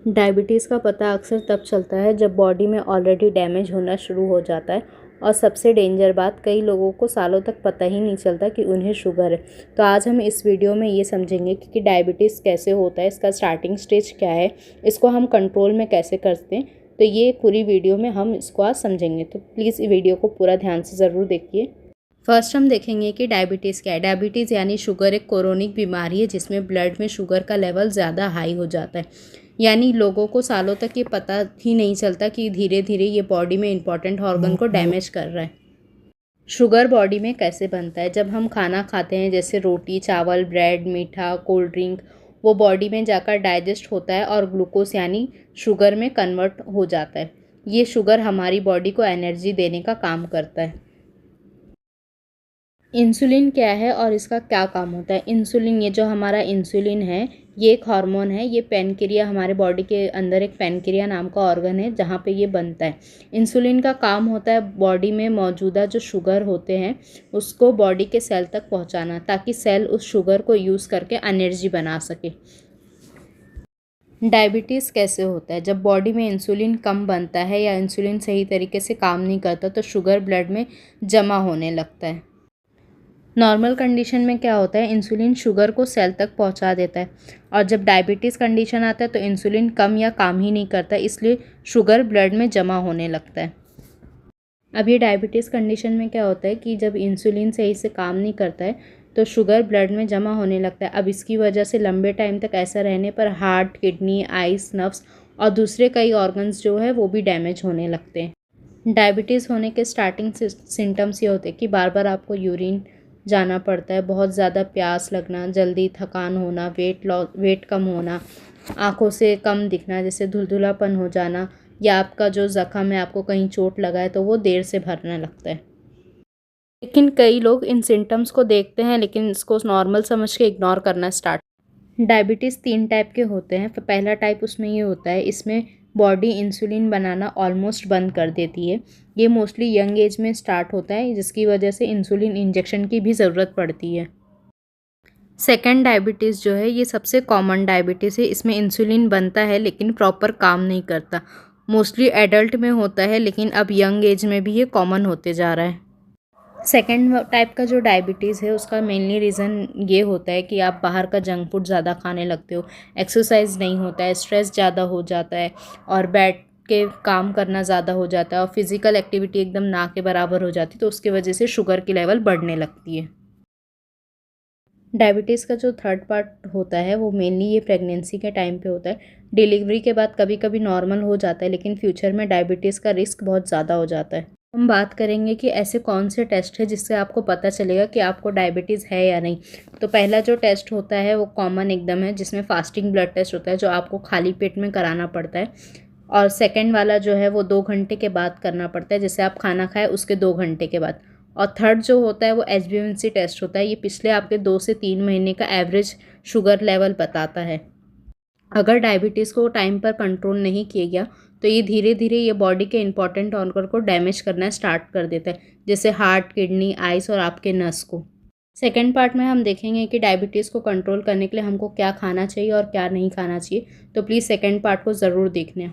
Diabetes का पता अक्सर तब चलता है जब बॉडी में ऑलरेडी डैमेज होना शुरू हो जाता है और सबसे डेंजर बात, कई लोगों को सालों तक पता ही नहीं चलता कि उन्हें शुगर है। तो आज हम इस वीडियो में ये समझेंगे कि डायबिटीज़ कैसे होता है, इसका स्टार्टिंग स्टेज क्या है, इसको हम कंट्रोल में कैसे करते हैं। तो ये पूरी वीडियो में हम इसको आज समझेंगे, तो प्लीज़ वीडियो को पूरा ध्यान से ज़रूर देखिए। फर्स्ट हम देखेंगे कि डायबिटीज़ क्या है। डायबिटीज़ यानी शुगर एक क्रोनिक बीमारी है जिसमें ब्लड में शुगर का लेवल ज़्यादा हाई हो जाता है। यानी लोगों को सालों तक ये पता ही नहीं चलता कि धीरे धीरे ये बॉडी में इंपॉर्टेंट ऑर्गन को डैमेज कर रहा है। शुगर बॉडी में कैसे बनता है? जब हम खाना खाते हैं जैसे रोटी, चावल, ब्रेड, मीठा, कोल्ड ड्रिंक, वो बॉडी में जाकर डाइजेस्ट होता है और ग्लूकोज यानी शुगर में कन्वर्ट हो जाता है। ये शुगर हमारी बॉडी को एनर्जी देने का काम करता है। इंसुलिन क्या है और इसका क्या काम होता है? इंसुलिन, ये जो हमारा इंसुलिन है, ये एक हार्मोन है। ये पेनक्रिया, हमारे बॉडी के अंदर एक पेनक्रिया नाम का ऑर्गन है जहाँ पे ये बनता है। इंसुलिन का काम होता है बॉडी में मौजूदा जो शुगर होते हैं उसको बॉडी के सेल तक पहुँचाना, ताकि सेल उस शुगर को यूज़ करके एनर्जी बना सके। डायबिटीज़ कैसे होता है? जब बॉडी में इंसुलिन कम बनता है या इंसुलिन सही तरीके से काम नहीं करता तो शुगर ब्लड में जमा होने लगता है। नॉर्मल कंडीशन में क्या होता है, इंसुलिन शुगर को सेल तक पहुंचा देता है, और जब डायबिटीज़ कंडीशन आता है तो इंसुलिन कम या काम ही नहीं करता, इसलिए शुगर ब्लड में जमा होने लगता है। अब ये डायबिटीज़ कंडीशन में क्या होता है कि जब इंसुलिन सही से काम नहीं करता है तो शुगर ब्लड में जमा होने लगता है। अब इसकी वजह से लंबे टाइम तक ऐसा रहने पर हार्ट, किडनी, आइस, नर्व्स और दूसरे कई ऑर्गन्स जो है वो भी डैमेज होने लगते हैं। डायबिटीज़ होने के स्टार्टिंग सिम्टम्स ये होते हैं कि बार बार आपको यूरिन जाना पड़ता है, बहुत ज़्यादा प्यास लगना, जल्दी थकान होना, वेट कम होना, आँखों से कम दिखना, जैसे धुलधुलापन हो जाना, या आपका जो ज़ख्म है, आपको कहीं चोट लगा है तो वो देर से भरने लगता है। लेकिन कई लोग इन सिम्टम्स को देखते हैं लेकिन इसको नॉर्मल समझ के इग्नोर करना स्टार्ट। डायबिटीज़ 3 टाइप के होते हैं। तो पहला टाइप उसमें ये होता है, इसमें बॉडी इंसुलिन बनाना ऑलमोस्ट बंद कर देती है। ये मोस्टली यंग एज में स्टार्ट होता है जिसकी वजह से इंसुलिन इंजेक्शन की भी ज़रूरत पड़ती है। सेकेंड डायबिटीज़ जो है ये सबसे कॉमन डायबिटीज़ है। इसमें इंसुलिन बनता है लेकिन प्रॉपर काम नहीं करता। मोस्टली एडल्ट में होता है लेकिन अब यंग एज में भी ये कॉमन होते जा रहा है। सेकेंड टाइप का जो डायबिटीज़ है उसका मेनली रीज़न ये होता है कि आप बाहर का जंक फूड ज़्यादा खाने लगते हो, एक्सरसाइज नहीं होता है, स्ट्रेस ज़्यादा हो जाता है और बैठ के काम करना ज़्यादा हो जाता है और फिज़िकल एक्टिविटी एकदम ना के बराबर हो जाती है, तो उसकी वजह से शुगर की लेवल बढ़ने लगती है। डायबिटीज़ का जो थर्ड पार्ट होता है वो मेनली ये प्रेगनेंसी के टाइम पे होता है। डिलीवरी के बाद कभी कभी नॉर्मल हो जाता है लेकिन फ्यूचर में डायबिटीज़ का रिस्क बहुत ज़्यादा हो जाता है। हम बात करेंगे कि ऐसे कौन से टेस्ट है जिससे आपको पता चलेगा कि आपको डायबिटीज़ है या नहीं। तो पहला जो टेस्ट होता है वो कॉमन एकदम है, जिसमें फास्टिंग ब्लड टेस्ट होता है जो आपको खाली पेट में कराना पड़ता है। और सेकेंड वाला जो है वो 2 घंटे के बाद करना पड़ता है, जैसे आप खाना खाए उसके 2 घंटे के बाद। और थर्ड जो होता है वो HbA1c टेस्ट होता है। ये पिछले आपके 2 से 3 महीने का एवरेज शुगर लेवल बताता है। अगर डायबिटीज़ को टाइम पर कंट्रोल नहीं किया गया तो ये धीरे धीरे ये बॉडी के इंपॉर्टेंट ऑर्गन को डैमेज करना स्टार्ट कर देता है, जैसे हार्ट, किडनी, आइस और आपके नस को। सेकेंड पार्ट में हम देखेंगे कि डायबिटीज़ को कंट्रोल करने के लिए हमको क्या खाना चाहिए और क्या नहीं खाना चाहिए। तो प्लीज़ सेकेंड पार्ट को ज़रूर देखना।